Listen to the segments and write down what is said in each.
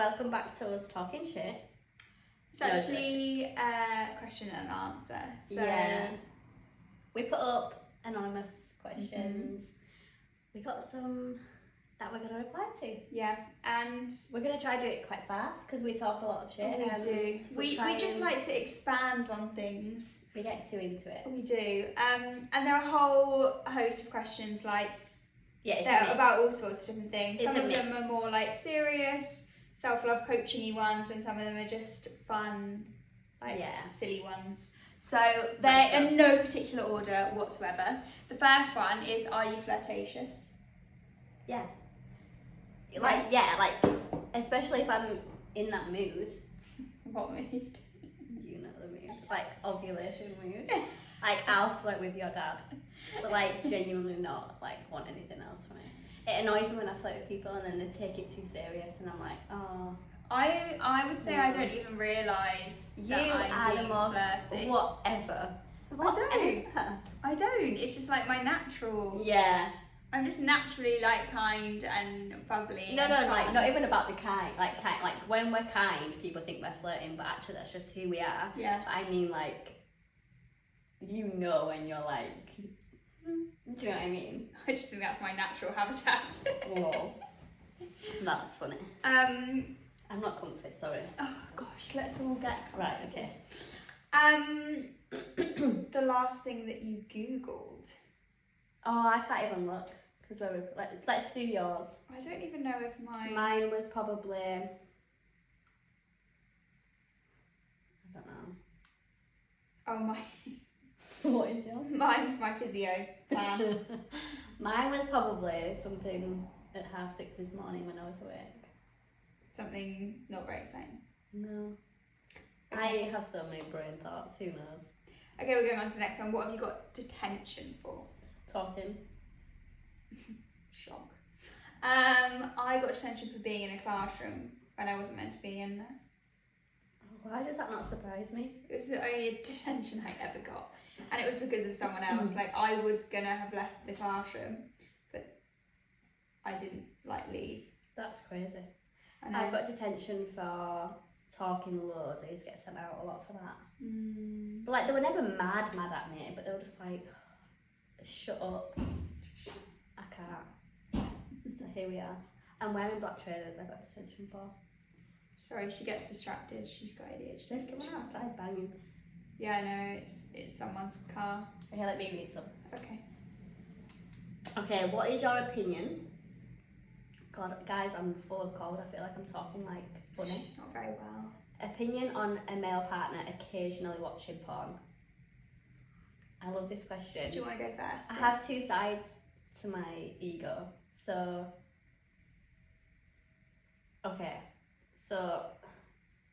welcome back to us talking shit. It's actually a question and answer. So yeah, we put up anonymous questions. We got some that we're going to reply to. Yeah, and we're going to try to do it quite fast because we talk a lot of shit. We do. We just like to expand on things. We get too into it. We do. And there are a whole host of questions they're about all sorts of different things. It's some of them are more like serious, self-love coaching-y ones, and some of them are just fun, silly ones. So they're in no particular order whatsoever. The first one is, are you flirtatious? Yeah. Especially if I'm in that mood. What mood? You know the mood. Like ovulation mood. Like I'll flirt with your dad. But genuinely not want anything else from it. It annoys me when I flirt with people and then they take it too serious and I'm like, oh. I would say I don't even realise that I'm being flirty. Whatever. I don't. It's just my natural. Yeah. I'm just naturally kind and bubbly. No, not even about the kind. When we're kind, people think we're flirting, but actually that's just who we are. Yeah. But I mean when you're do you know what I mean? I just think that's my natural habitat. Whoa. That's funny. I'm not comfy, sorry. Oh gosh, let's all get comfy. Right, okay. The last thing that you Googled. Oh, I can't even look. Because let's do yours. I don't even know if Mine was probably... I don't know. Oh, my... What is yours? Mine's my physio plan. Mine was probably something at 6:30 this morning when I was awake. Something not very exciting. No. Okay. I have so many brain thoughts, who knows? Okay, we're going on to the next one. What have you got detention for? Talking. Shock. I got detention for being in a classroom when I wasn't meant to be in there. Why does that not surprise me? It was the only detention I ever got. And it was because of someone else. I was going to have left the classroom, but I didn't, leave. That's crazy. I've got detention for talking loads. I used to get sent out a lot for that. But they were never mad at me, but they were just shut up. I can't. So here we are. I'm wearing black trainers. I got detention for. Sorry, she gets distracted. She's got ADHD. There's someone outside banging. Yeah, I know. It's someone's car. Okay, let me read some. Okay. Okay, what is your opinion? God, guys, I'm full of cold. I feel like I'm talking funny. She's not very well. Opinion on a male partner occasionally watching porn. I love this question. Do you want to go first? I have two sides to my ego. So, okay. So,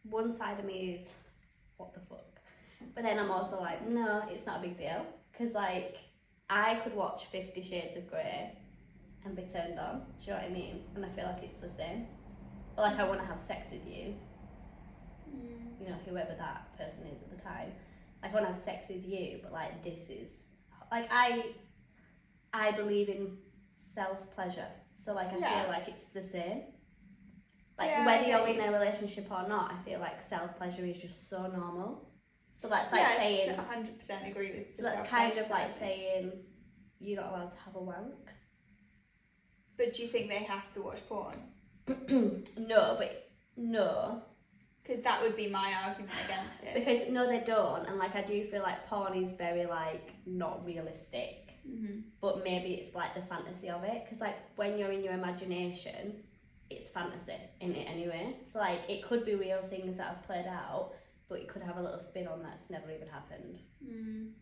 one side of me is, what the fuck? But then I'm also no, it's not a big deal. Because, I could watch 50 Shades of Grey and be turned on. Do you know what I mean? And I feel like it's the same. But, I want to have sex with you. You know, whoever that person is at the time. I want to have sex with you, but, this is... I believe in self-pleasure. So, I feel like it's the same. Whether you're in a relationship or not, I feel like self-pleasure is just so normal. So that's saying... I 100% agree with So that's kind of saying you're not allowed to have a wank. But do you think they have to watch porn? No. Because that would be my argument against it. Because, no, they don't. And, I do feel like porn is very, not realistic. But maybe it's, the fantasy of it. Because, when you're in your imagination... it's fantasy in it anyway. So it could be real things that have played out, but it could have a little spin on that's never even happened.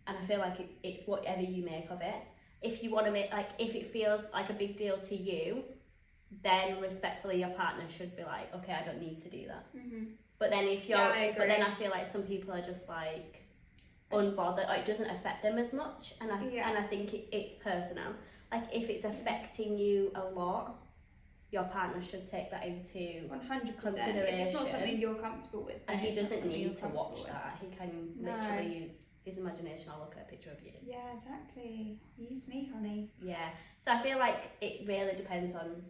And I feel like it's whatever you make of it. If you want to make if it feels like a big deal to you, then respectfully your partner should be okay, I don't need to do that. But then if you're, but then I feel like some people are just unbothered. It doesn't affect them as much, and I think it's personal. If it's affecting you a lot, your partner should take that into 100% consideration. If it's not something you're comfortable with, and he doesn't need to watch that. He can literally use his imagination or look at a picture of you. Yeah, exactly. Use me, honey. Yeah. So I feel like it really depends on.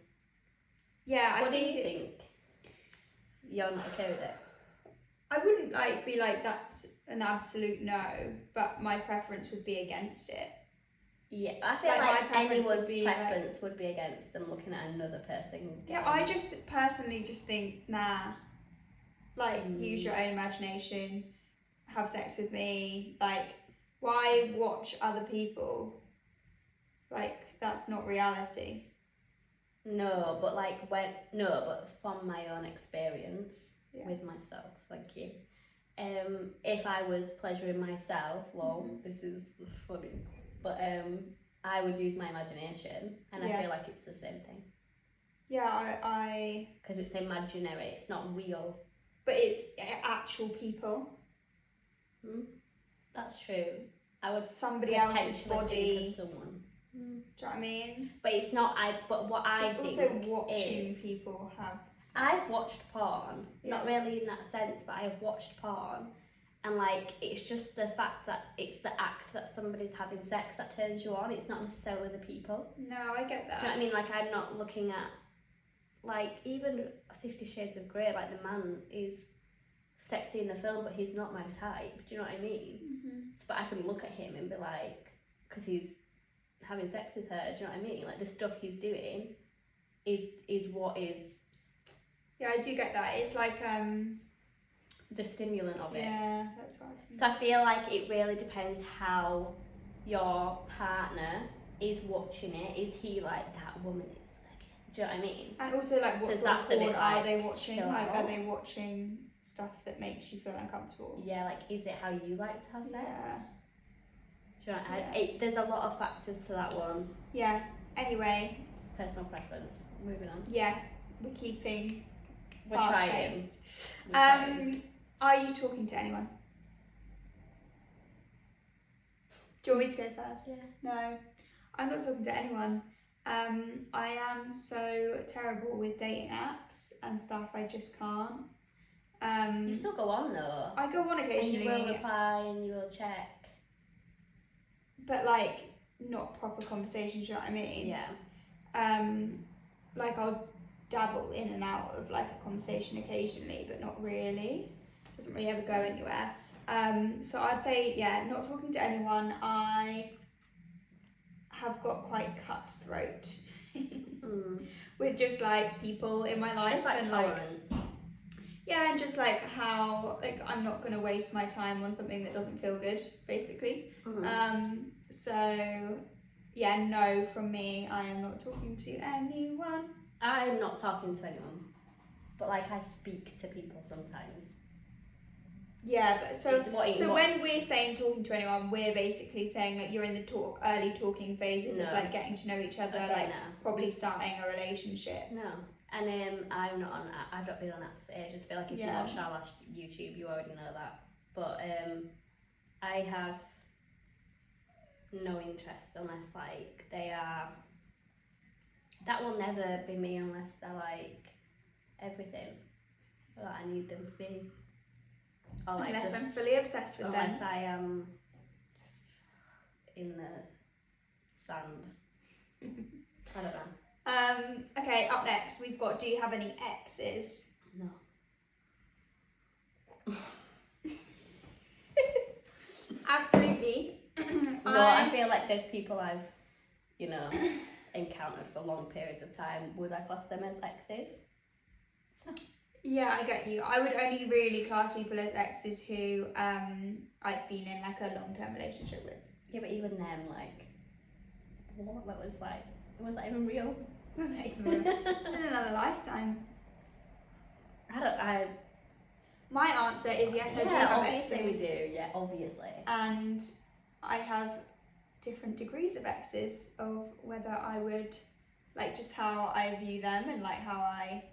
Yeah. What do you think? You're not okay with it? I wouldn't like be like that's an absolute no, but my preference would be against it. Yeah, I feel Like, like my preference anyone's would be, preference would be against them looking at another person. Yeah, I just personally just think, nah, like, use your own imagination, have sex with me, like, why watch other people? Like, that's not reality. No, but from my own experience with myself, thank you. If I was pleasuring myself, this is funny, but I would use my imagination, and I feel like it's the same thing. Yeah, I because it's imaginary, it's not real. But it's actual people. That's true. I would somebody else's body. Think of someone. Do you know what I mean? But it's not. But what I think also watching people have sex. I've watched porn, not really in that sense, but I have watched porn, and like it's just the fact that it's the act that somebody's having sex that turns you on. It's not necessarily the people. No, I get that. Do you know what I mean? Like I'm not looking at like even 50 Shades of Grey. Like the man is sexy in the film, but he's not my type. Do you know what I mean? So, but I can look at him and be like, because he's having sex with her. Do you know what I mean? Like the stuff he's doing is what is. Yeah, I do get that. It's like the stimulant of it. Yeah, that's what I was thinking. So I feel like it really depends how your partner is watching it. Is he like, that woman is second? Do you know what I mean? And also like what sort of porn are they watching? Like out. are they watching stuff that makes you feel uncomfortable? Yeah, like is it how you like to have sex? Yeah. Do you know, there's a lot of factors to that one. Yeah. Anyway. It's personal preference. Moving on. Yeah, we're keeping. We're trying. Are you talking to anyone? Do you want me to go first? Yeah. No, I'm not talking to anyone. I am so terrible with dating apps and stuff. I just can't. You still go on though. I go on occasionally. And you will reply and you will check. But like not proper conversations. Do you know what I mean? Yeah. Like I'll dabble in and out of like a conversation occasionally, but not really. Doesn't really ever go anywhere. So I'd say, yeah, not talking to anyone. I have got quite cutthroat with just like people in my life. Just like and tolerance. Yeah, and just like how like I'm not gonna waste my time on something that doesn't feel good, basically. So yeah, no from me. I am not talking to anyone. I'm not talking to anyone, but like I speak to people sometimes. Yeah, but so when we're saying talking to anyone, we're basically saying like you're in the early talking phases of like getting to know each other, probably starting a relationship. No, and I'm not on. I've not been on apps for ages. I feel like if you watched our last YouTube, you already know that. But I have no interest unless like they are. That will never be me unless they're like everything that I need them to be. Or like unless I'm fully obsessed with them. Unless I am just in the sand. I don't know. Okay, up next we've got, do you have any exes? No. Absolutely. No, I feel like there's people I've, encountered for long periods of time. Would I class them as exes? Yeah, I get you. I would only really class people as exes who I've been in like a long-term relationship with. Yeah, but even them, like, what? That was like, was that even real? Was that even real? It's in another lifetime. My answer is yes, I do have exes. Obviously we do, yeah, obviously. And I have different degrees of exes of whether I would, like, just how I view them and like how I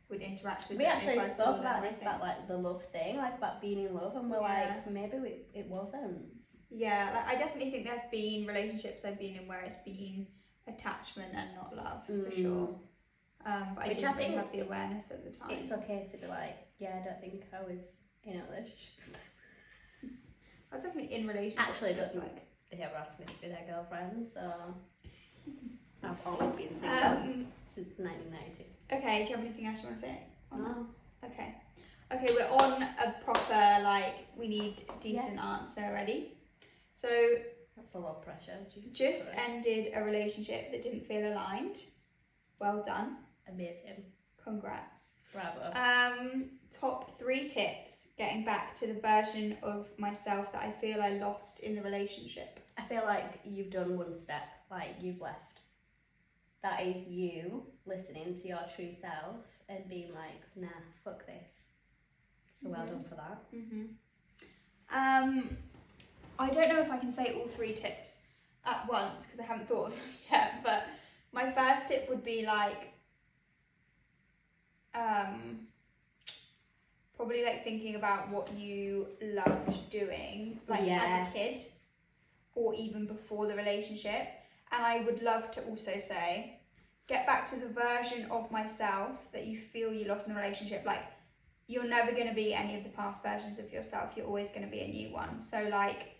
would interact with them. We actually spoke about this, about like the love thing, like about being in love, and we're like, maybe it wasn't. Yeah, like I definitely think there's been relationships I've been in where it's been attachment and not love, for sure. But I didn't really have the awareness at the time. It's okay to be like, yeah, I don't think I was in a relationship. I was definitely in relationships. Actually, doesn't like they ever asked me to be their girlfriend, so I've always been single since 1992. Okay, do you have anything else you want to say? No. Okay. Okay, we're on a proper, like, we need decent answer. Ready? So, that's a lot of pressure. Just ended a relationship that didn't feel aligned. Well done. Amazing. Congrats. Bravo. Top 3 tips getting back to the version of myself that I feel I lost in the relationship. I feel like you've done one step, like you've left. That is you listening to your true self and being like, nah, fuck this. So well done for that. I don't know if I can say all 3 tips at once because I haven't thought of them yet, but my first tip would be like, probably like thinking about what you loved doing, like as a kid or even before the relationship. And I would love to also say, get back to the version of myself that you feel you lost in the relationship. Like, you're never going to be any of the past versions of yourself. You're always going to be a new one. So like,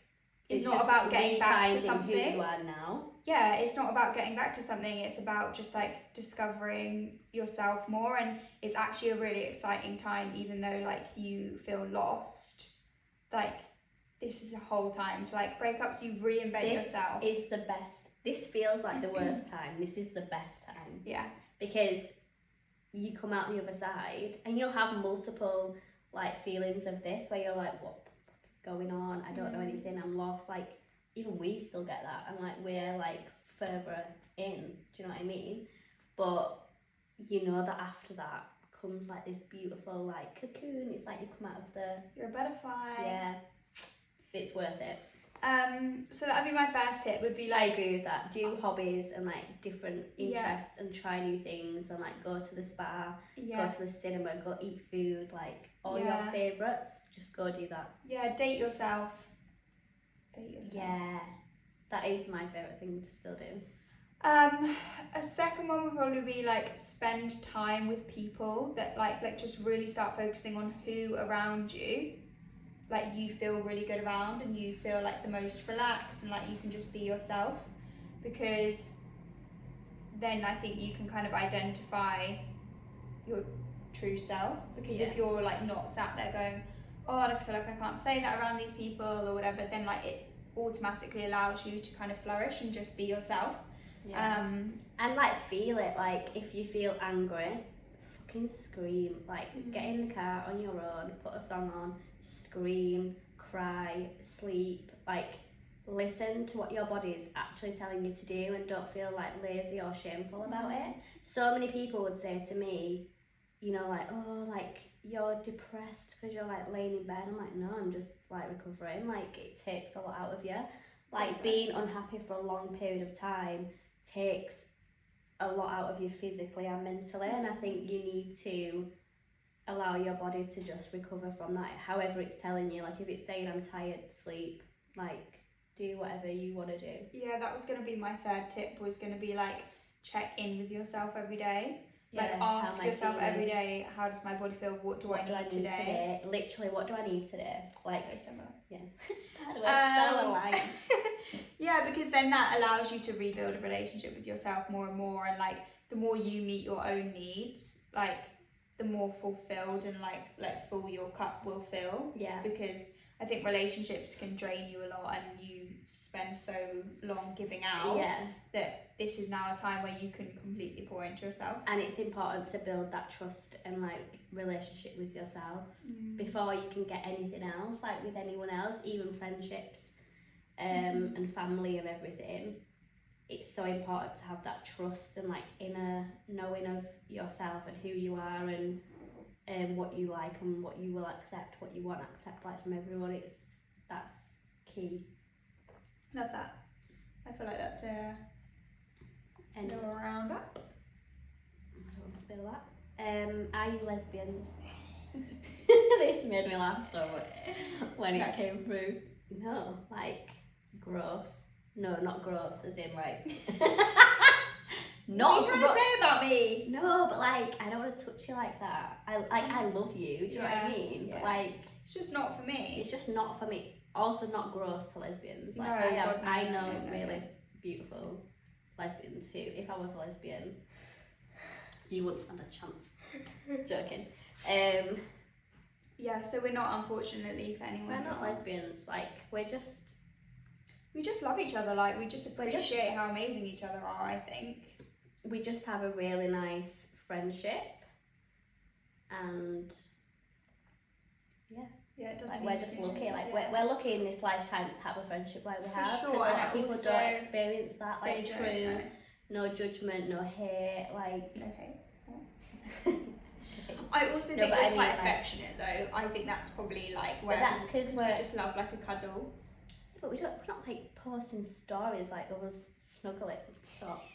it's not about getting back to something. Who you are now. Yeah, it's not about getting back to something. It's about just like discovering yourself more. And it's actually a really exciting time, even though like you feel lost. Like, this is a whole time to like breakups. You reinvent yourself. This is the best. This feels like the worst time. This is the best time. Yeah. Because you come out the other side and you'll have multiple like feelings of this where you're like, what the fuck is going on? I don't know anything. I'm lost. Like, even we still get that, and like we're like further in. Do you know what I mean? But you know that after that comes like this beautiful like cocoon. It's like you come out of you're a butterfly. Yeah, it's worth it. So that'd be my first tip. Would be like, I agree with that. Do hobbies and like different interests and try new things and like go to the spa, go to the cinema, go eat food, like all your favourites. Just go do that. Yeah, date yourself. Yeah, that is my favourite thing to still do. A second one would probably be like spend time with people that like just really start focusing on who around you like you feel really good around and you feel like the most relaxed and like you can just be yourself, because then I think you can kind of identify your true self. Because if you're like not sat there going, oh, I feel like I can't say that around these people or whatever, then like it automatically allows you to kind of flourish and just be yourself. And like feel it. Like if you feel angry, fucking scream. Like get in the car on your own, put a song on, scream, cry, sleep. Like listen to what your body is actually telling you to do, and don't feel like lazy or shameful about it. So many people would say to me, you know, like, oh, like you're depressed because you're like laying in bed. I'm like, no, I'm just like recovering. Like it takes a lot out of you. Like being unhappy for a long period of time takes a lot out of you physically and mentally, and I think you need to allow your body to just recover from that, however it's telling you. Like if it's saying I'm tired, sleep. Like do whatever you want to do. Yeah, that was going to be my third tip, was going to be like check in with yourself every day. Like ask yourself every day, how does my body feel? What do I need today? Literally, what do I need today? Like so similar. Yeah. How do I so aligned? Yeah, because then that allows you to rebuild a relationship with yourself more and more, and like the more you meet your own needs, like the more fulfilled and like full your cup will fill. Yeah. Because I think relationships can drain you a lot, and you spend so long giving out that this is now a time where you can completely pour into yourself. And it's important to build that trust and like relationship with yourself before you can get anything else, like with anyone else, even friendships and family and everything. It's so important to have that trust and like inner knowing of yourself and who you are, and what you like and what you will accept, what you won't accept, like from everyone. That's key. Love that. I feel like that's a little roundup. I don't want to spill that. Are you lesbians? This made me laugh so much when it came through. No, like gross. No, not gross, as in like not what are you trying to say about me? No, but like I don't want to touch you like that. I love you, do you know what I mean? But like it's just not for me. It's just not for me. Also not gross to lesbians. Like I know really beautiful lesbians who, if I was a lesbian, you wouldn't stand a chance. Joking. Yeah, so we're not, unfortunately, for anyone. We're not lesbians. Like, we just love each other. Like, we just appreciate how amazing each other are, I think. We just have a really nice friendship, and yeah, it doesn't. Like, we're just lucky. Like, we're lucky in this lifetime to have a friendship like we have. Sure, a lot and of people also don't experience that. Like, they true, no judgment, no hate. Like, okay. I also think we're quite affectionate, though. I think that's probably like where. But that's because we just love like a cuddle. Yeah, but we're not like posting stories like of us snuggling. Stop.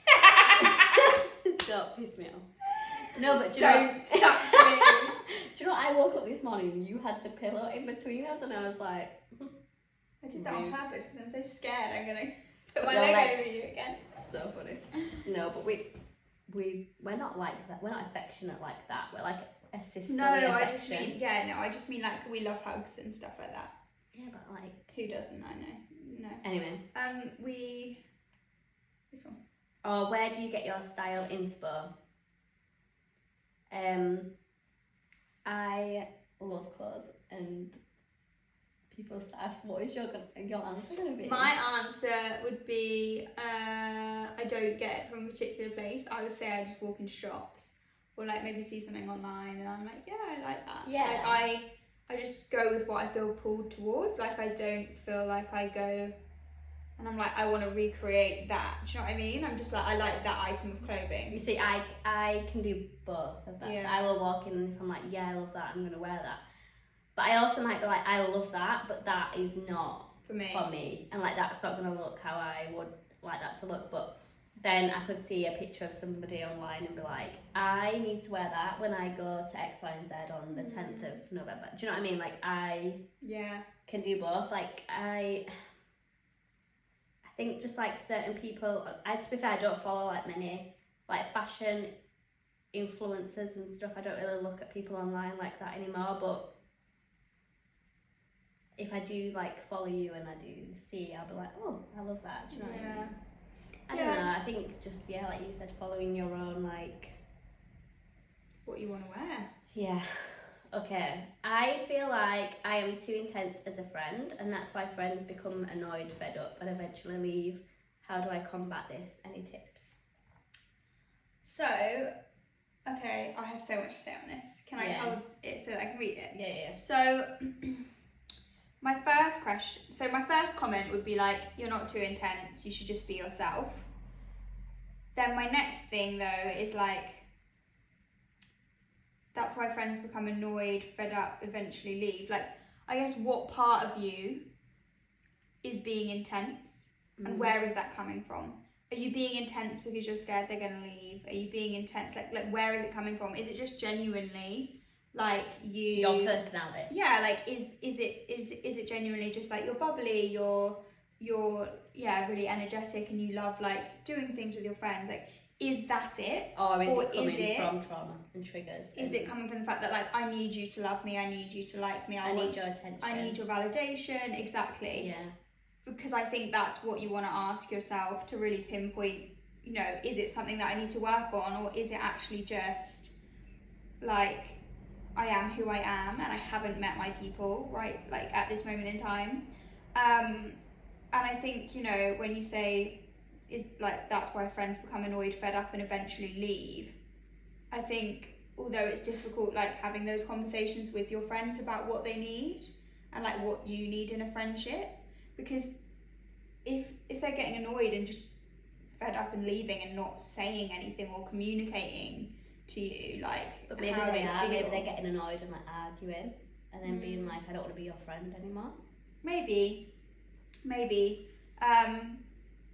Don't piss me off. No, but don't touch me. Do you know what? I woke up this morning and you had the pillow in between us, and I was like, I did that on purpose because I'm so scared I'm gonna put my You're leg like, over you again. So funny. No, but we're not like that. We're not affectionate like that. We're like a sisterly affection. I just mean like we love hugs and stuff like that. Yeah, but like who doesn't? I know. No. Anyway. This one. Oh, where do you get your style inspo? I love clothes and people stuff. What is your answer going to be? My answer would be I don't get it from a particular place. I would say I just walk into shops or like maybe see something online and I'm like, yeah, I like that. Yeah. Like I just go with what I feel pulled towards. Like I don't feel like I go and I'm like, I want to recreate that. Do you know what I mean? I'm just like, I like that item of clothing. You see, I can do both of that. Yeah. So I will walk in and if I'm like, yeah, I love that, I'm going to wear that. But I also might be like, I love that, but that is not for me. And like, that's not going to look how I would like that to look. But then I could see a picture of somebody online and be like, I need to wear that when I go to X, Y, and Z on the 10th of November. Do you know what I mean? Like, I can do both. Like, I think just like certain people, to be fair, I don't follow like many like fashion influencers and stuff. I don't really look at people online like that anymore, but if I do like follow you and I do see, I'll be like, oh, I love that. Do you know what I mean? I don't know. I think just like you said, following your own like what you want to wear. Yeah. Okay. I feel like I am too intense as a friend, and that's why friends become annoyed, fed up, and eventually leave. How do I combat this? Any tips? So, okay, I have so much to say on this. Can I hold it so that I can read it? Yeah. So, my first comment would be like, you're not too intense, you should just be yourself. Then my next thing though is like, that's why friends become annoyed, fed up, eventually leave. Like, I guess what part of you is being intense and where is that coming from? Are you being intense because you're scared they're gonna leave? Are you being intense, like where is it coming from? Is it just genuinely like your personality? Yeah, like is it genuinely just like you're bubbly, you're really energetic and you love like doing things with your friends? Like, is that it? Or is it coming from trauma and triggers? Is it coming from the fact that like I need you to love me, I need you to like me, I need your attention, I need your validation? Exactly. Yeah. Because I think that's what you want to ask yourself to really pinpoint, you know, is it something that I need to work on, or is it actually just like I am who I am and I haven't met my people right like at this moment in time. And I think, you know, when you say is like that's why friends become annoyed, fed up and eventually leave, I think although it's difficult like having those conversations with your friends about what they need and like what you need in a friendship, because if they're getting annoyed and just fed up and leaving and not saying anything or communicating to you, like, but maybe maybe they're getting annoyed and like arguing and then being like, I don't want to be your friend anymore. Maybe.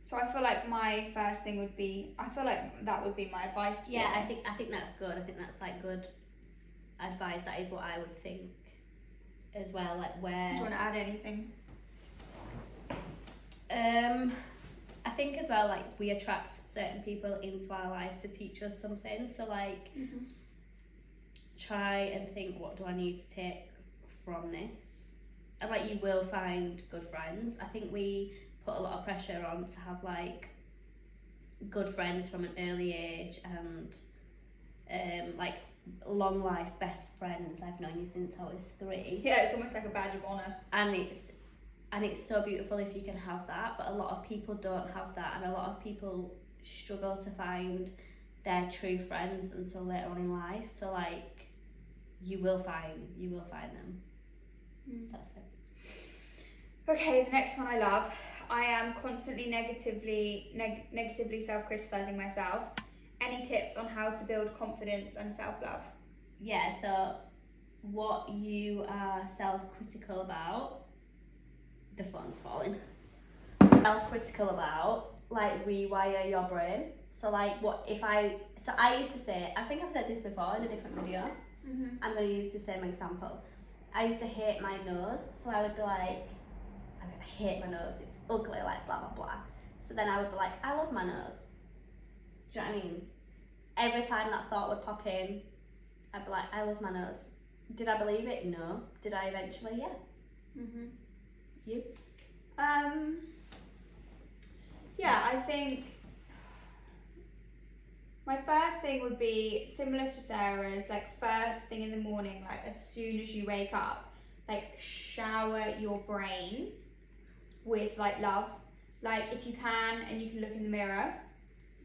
So I feel like my first thing would be, I feel like that would be my advice. Yeah, I think that's good. I think that's like good advice. That is what I would think as well. Like, where. Do you want to add anything? I think as well, like, we attract certain people into our life to teach us something. So like, try and think, what do I need to take from this? And like, you will find good friends. I think we put a lot of pressure on to have like good friends from an early age, and like long life best friends. I've known you since I was 3. Yeah, it's almost like a badge of honour. And it's so beautiful if you can have that, but a lot of people don't have that, and a lot of people struggle to find their true friends until later on in life. So like, you will find them. That's it. Okay, the next one I love. I am constantly negatively self-criticising myself. Any tips on how to build confidence and self-love? Yeah, so what you are self-critical about, the phone's falling. Self-critical about, like, rewire your brain. So like, I used to say, I think I've said this before in a different video. I'm going to use the same example. I used to hate my nose, so I would be like, I hate my nose, it's ugly, like blah blah blah. So then I would be like, I love my nose. Do you know what I mean? Every time that thought would pop in, I'd be like, I love my nose. Did I believe it? No. Did I eventually? Yeah. You? Yeah, I think my first thing would be similar to Sarah's, like first thing in the morning, like as soon as you wake up, like shower your brain with like love. Like if you can and you can look in the mirror,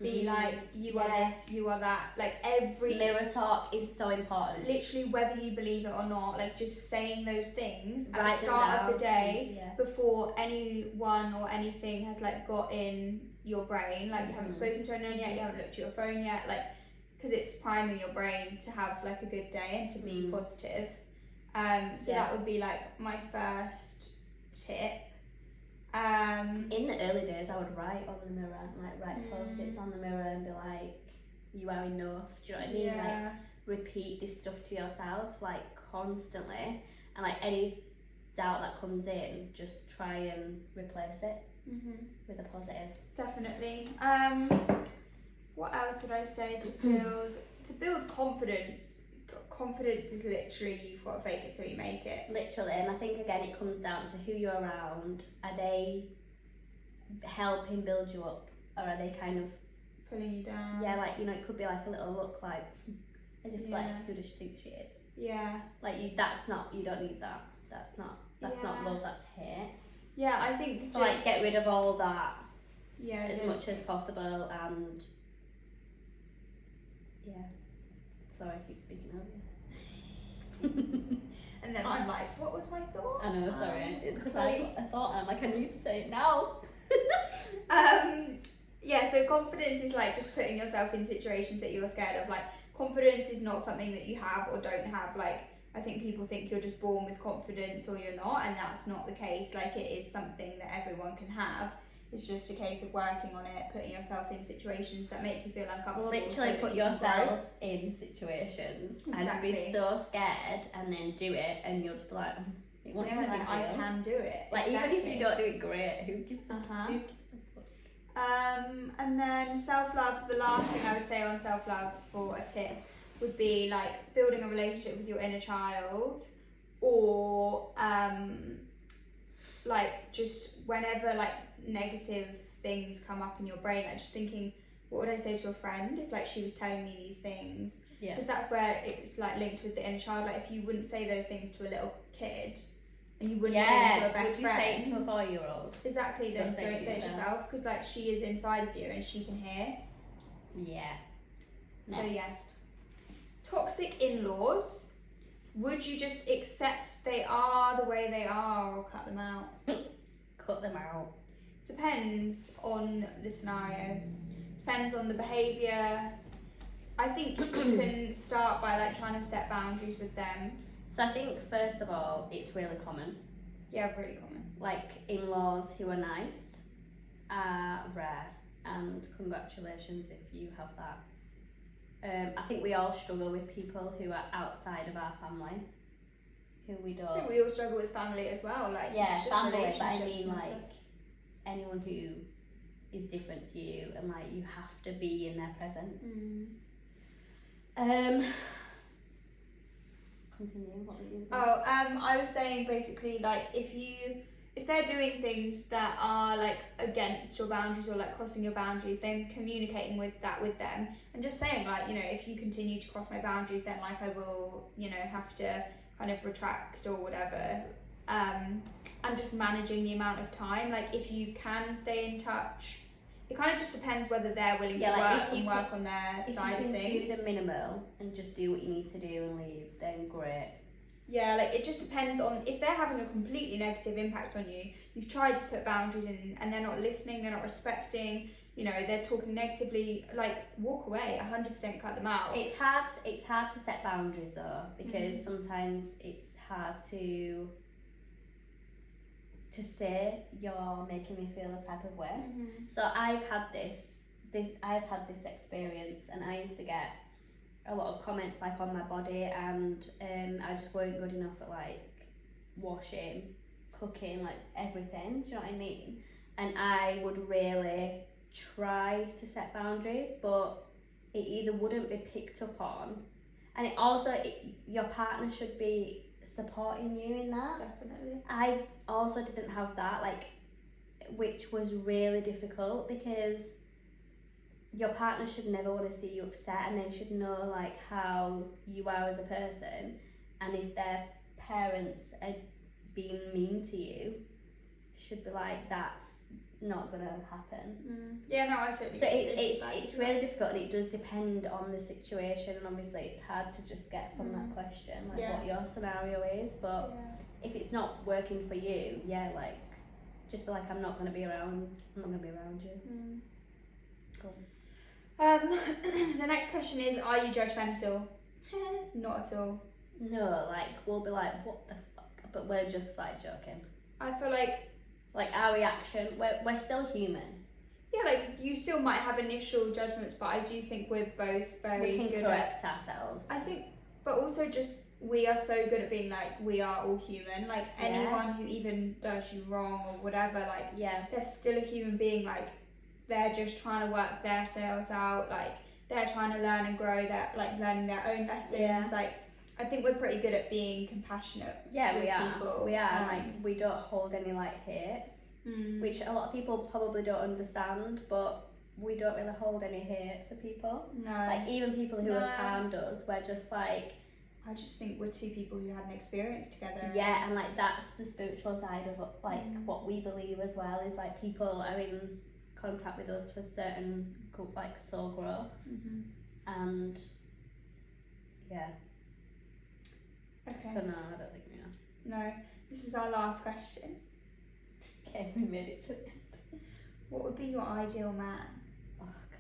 be like, you are this, you are that. Like every mirror talk is so important. Literally, whether you believe it or not, like just saying those things at Write the start them of the day down. before anyone or anything has like got in your brain. Like you haven't spoken to anyone yet, you haven't looked at your phone yet. Like, because it's priming your brain to have like a good day and to be positive. So that would be like my first tip. In the early days, I would write on the mirror, like write post-its on the mirror and be like, you are enough. Do you know what I mean? Yeah. Like, repeat this stuff to yourself, like, constantly. And like, any doubt that comes in, just try and replace it with a positive. Definitely. What else would I say to build confidence? Confidence is literally, you've got to fake it till you make it. Literally, and I think again it comes down to who you're around. Are they helping build you up, or are they kind of pulling you down? Yeah, like, you know, it could be like a little look like, as if like, who does she think she is? Yeah. Like, you don't need that. That's not love, that's hate. Yeah, I think so like, get rid of all that as much much as possible, and sorry, I keep speaking over you. And then I'm like, what was my thought? I know, sorry. It's because I thought, I'm like, I need to say it now. Yeah, so confidence is like just putting yourself in situations that you're scared of. Like, confidence is not something that you have or don't have. Like, I think people think you're just born with confidence or you're not, and that's not the case. Like, it is something that everyone can have. It's just a case of working on it, putting yourself in situations that make you feel uncomfortable. Literally put yourself in situations and be so scared, and then do it, and you'll just be like, it won't even like, I can do it. Like, even if you don't do it great, who gives a fuck? And then self-love, the last thing I would say on self-love for a tip would be like building a relationship with your inner child, or like just whenever like negative things come up in your brain, like just thinking, what would I say to a friend if like she was telling me these things? Because that's where it's like linked with the inner child. Like, if you wouldn't say those things to a little kid, and you wouldn't say them to a best friend, say it to a 4-year-old? Exactly, then don't say it to yourself, because like she is inside of you and she can hear. So yes, toxic in-laws. Would you just accept they are the way they are, or cut them out? Cut them out. Depends on the scenario. Depends on the behaviour. I think you can start by like trying to set boundaries with them. So I think first of all, it's really common. Yeah, really common. Like, in-laws who are nice are rare, and congratulations if you have that. I think we all struggle with people who are outside of our family, who we don't. I think we all struggle with family as well. Like, family, but I mean like anyone who is different to you, and like you have to be in their presence. Continue. What were you doing? I was saying basically, like, if you if they're doing things that are like against your boundaries or like crossing your boundaries, then communicating with them and just saying like, you know, if you continue to cross my boundaries, then like I will, you know, have to kind of retract or whatever. And just managing the amount of time. Like if you can stay in touch, it kind of just depends whether they're willing to work on their side of things. If you can do the minimal and just do what you need to do and leave, then great. Yeah, like it just depends on if they're having a completely negative impact on you. You've tried to put boundaries in and they're not listening, they're not respecting, you know, they're talking negatively, like walk away, 100% cut them out. It's hard to set boundaries though, because sometimes it's hard to say you're making me feel a type of way. So I've had this experience, and I used to get a lot of comments like on my body, and I just weren't good enough at like washing, cooking, like everything. Do you know what I mean? And I would really try to set boundaries, but it either wouldn't be picked up on, and it also your partner should be supporting you in that. Definitely. I also didn't have that, like, which was really difficult, because your partner should never want to see you upset, and they should know like how you are as a person, and if their parents are being mean to you, should be like, that's not gonna happen. Yeah, no, I totally. So it's really difficult, and it does depend on the situation, and obviously it's hard to just get from that question like what your scenario is, but if it's not working for you, like just be like, I'm not gonna be around you. Cool. The next question is, are you judgmental? Not at all. No, like we'll be like, what the fuck, but we're just like joking. I feel like our reaction, we're still human. Yeah, like you still might have initial judgments, but I do think we're both very good. We can correct at ourselves. I think, but also just we are so good at being like, we are all human. Like anyone who even does you wrong or whatever, like they're still a human being. Like they're just trying to work themselves out. Like they're trying to learn and grow. They're like learning their own lessons. Like I think we're pretty good at being compassionate. Yeah, with we are. People. We are. Like we don't hold any like hate, which a lot of people probably don't understand. But we don't really hold any hate for people. No. Like even people who have harmed us, we're just like. I just think we're two people who had an experience together. Yeah, and like that's the spiritual side of like what we believe as well, is like people are in contact with us for certain like soul growth, and Okay. So no, I don't think we are. No, this is our last question. Okay, we made it to the end. What would be your ideal man? Oh god.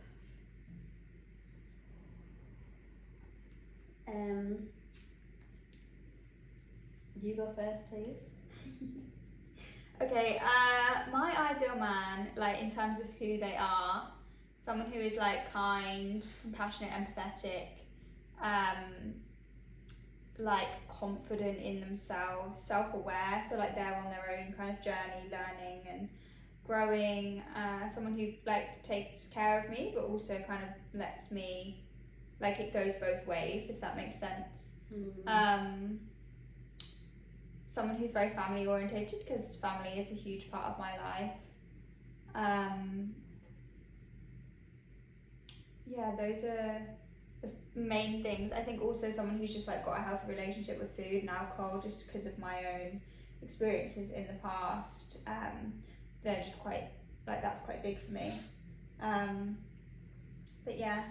You go first, please. Okay, my ideal man, like in terms of who they are, someone who is like kind, compassionate, empathetic, like confident in themselves, self-aware, so like they're on their own kind of journey, learning and growing, someone who like takes care of me but also kind of lets me, like it goes both ways, if that makes sense. Someone who's very family orientated, because family is a huge part of my life. Those are the main things. I think also someone who's just like got a healthy relationship with food and alcohol, just because of my own experiences in the past. They're just quite, like that's quite big for me. But yeah,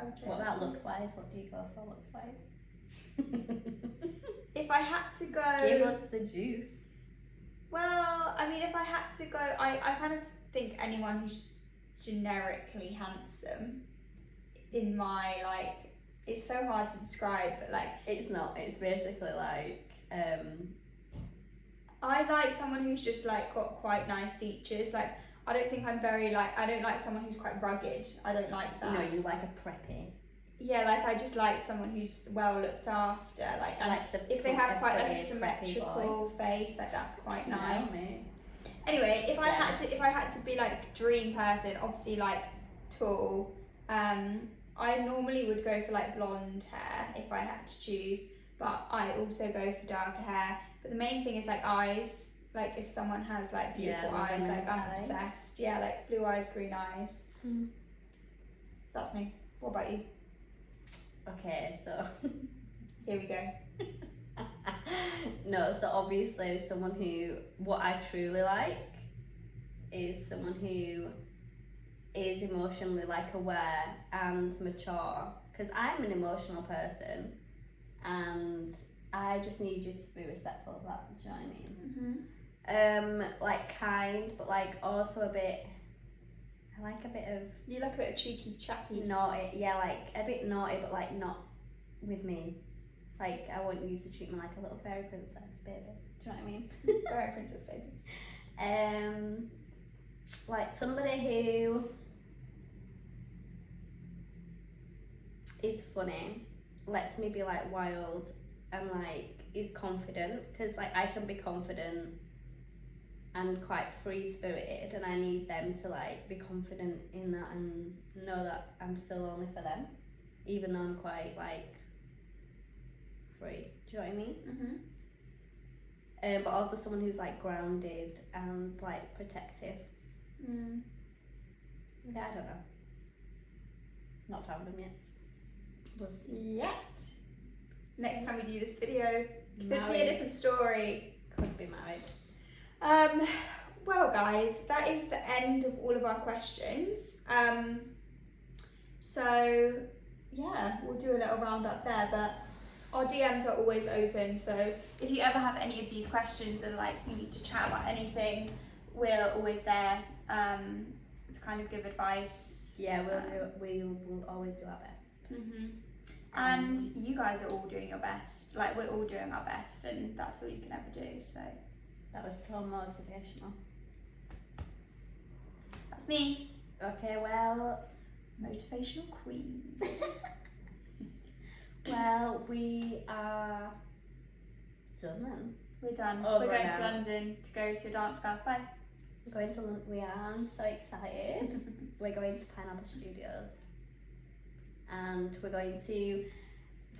I would say. What about looks wise? What do you go for looks wise? If I had to go... Give us the juice. Well, I mean, if I had to go, I kind of think anyone who's generically handsome, in my, like, it's so hard to describe, but like... It's not, it's basically like... I like someone who's just like got quite nice features. Like, I don't think I'm very like, I don't like someone who's quite rugged. I don't like that. No, you like a preppy. Yeah, like I just like someone who's well looked after. Like, if they have quite like a symmetrical face, like that's quite nice. Anyway, if I had to be like dream person, obviously like tall. I normally would go for like blonde hair if I had to choose, but I also go for darker hair. But the main thing is like eyes. Like if someone has like beautiful eyes, like I'm obsessed. Yeah, like blue eyes, green eyes. That's me. What about you? Okay, so here we go. No, so obviously someone who, what I truly like is someone who is emotionally like aware and mature, because I'm an emotional person and I just need you to be respectful of that. Do you know what I mean? Like kind, but like also a bit, I like a bit of, you like a bit of cheeky chappy, naughty. Yeah, like a bit naughty, but like not with me. Like I want you to treat me like a little fairy princess baby. Do you know what I mean? Fairy princess baby. Like somebody who is funny, lets me be like wild, and like is confident, because like I can be confident and quite free spirited, and I need them to like be confident in that and know that I'm still only for them, even though I'm quite like free. Do you know what I mean? But also someone who's like grounded and like protective. Yeah, I don't know. Not found them yet. We'll see. Yet. Next time we do this video, could Married. be a different story. Could be married. Well guys, that is the end of all of our questions. So yeah, we'll do a little roundup there, but our DMs are always open, so if you ever have any of these questions and like you need to chat about anything, we're always there to kind of give advice. Yeah, we will always do our best. And you guys are all doing your best. Like we're all doing our best, and that's all you can ever do. So that was so motivational. That's me. Okay, well, motivational queen. Well, we are done then. We're done. Over We're going now. to London to go to a dance class. Bye. We're going to London. We are. I'm so excited. We're going to Pineapple Studios, and we're going to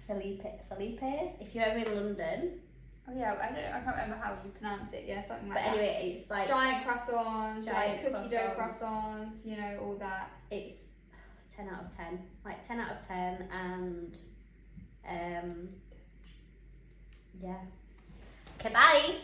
Felipe's. If you're ever in London. Oh yeah, I can't remember how you pronounce it. Yeah, something like that. But anyway, it's like giant croissants, like cookie dough croissants. croissants. You know, all that. It's 10 out of 10. Like 10 out of 10, and yeah. Okay, bye.